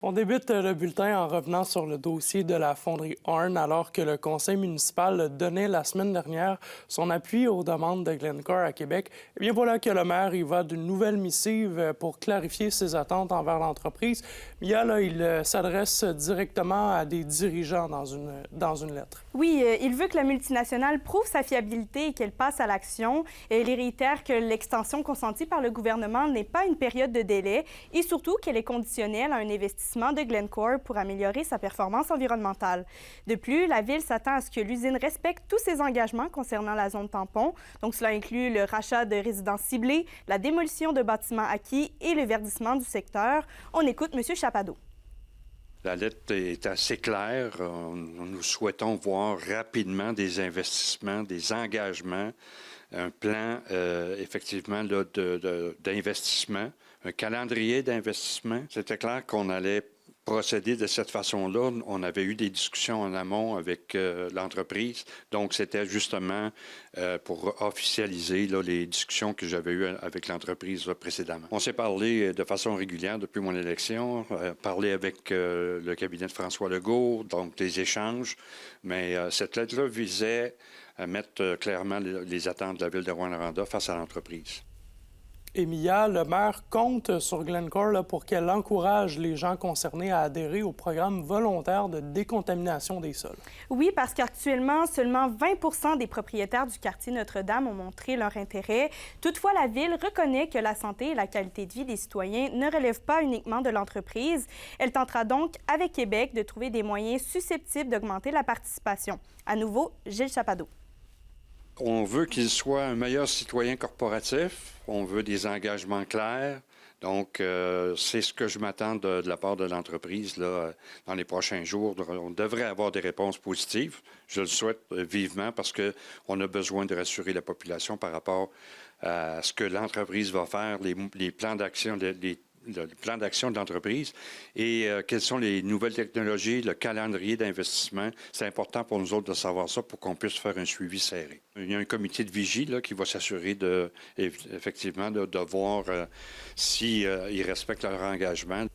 On débute le bulletin en revenant sur le dossier de la fonderie Horn alors que le conseil municipal donnait la semaine dernière son appui aux demandes de Glencore à Québec. Eh bien voilà que le maire y va d'une nouvelle missive pour clarifier ses attentes envers l'entreprise. Mia, là, il s'adresse directement à des dirigeants dans une lettre. Oui, il veut que la multinationale prouve sa fiabilité et qu'elle passe à l'action. Et il réitère que l'extension consentie par le gouvernement n'est pas une période de délai et surtout qu'elle est conditionnelle à un investissement de Glencore pour améliorer sa performance environnementale. De plus, la Ville s'attend à ce que l'usine respecte tous ses engagements concernant la zone tampon. Donc, cela inclut le rachat de résidences ciblées, la démolition de bâtiments acquis et le verdissement du secteur. On écoute M. Chapado. La lettre est assez claire. Nous souhaitons voir rapidement des investissements, des engagements, un plan effectivement d'investissement, un calendrier d'investissement. C'était clair qu'on allait procéder de cette façon-là. On avait eu des discussions en amont avec l'entreprise. Donc, c'était justement pour officialiser là, les discussions que j'avais eues avec l'entreprise précédemment. On s'est parlé de façon régulière depuis mon élection, parlé avec le cabinet de François Legault, donc des échanges. Mais cette lettre-là visait à mettre clairement les attentes de la Ville de Rouyn-Noranda face à l'entreprise. Et Mia, le maire compte sur Glencore là, pour qu'elle encourage les gens concernés à adhérer au programme volontaire de décontamination des sols. Oui, parce qu'actuellement, seulement 20 des propriétaires du quartier Notre-Dame ont montré leur intérêt. Toutefois, la Ville reconnaît que la santé et la qualité de vie des citoyens ne relèvent pas uniquement de l'entreprise. Elle tentera donc, avec Québec, de trouver des moyens susceptibles d'augmenter la participation. À nouveau, Gilles Chapado. On veut qu'il soit un meilleur citoyen corporatif. On veut des engagements clairs. Donc, c'est ce que je m'attends de la part de l'entreprise là, dans les prochains jours. On devrait avoir des réponses positives. Je le souhaite vivement parce qu'on a besoin de rassurer la population par rapport à ce que l'entreprise va faire, les plans d'action, le plan d'action de l'entreprise et quelles sont les nouvelles technologies, le calendrier d'investissement. C'est important pour nous autres de savoir ça pour qu'on puisse faire un suivi serré. Il y a un comité de vigie là, qui va s'assurer effectivement de voir s'ils respectent leur engagement.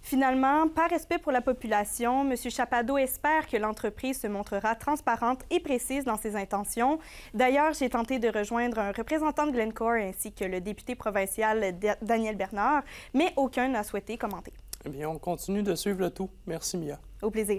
Finalement, par respect pour la population, M. Chapado espère que l'entreprise se montrera transparente et précise dans ses intentions. D'ailleurs, j'ai tenté de rejoindre un représentant de Glencore ainsi que le député provincial Daniel Bernard, mais aucun n'a souhaité commenter. Eh bien, on continue de suivre le tout. Merci, Mia. Au plaisir.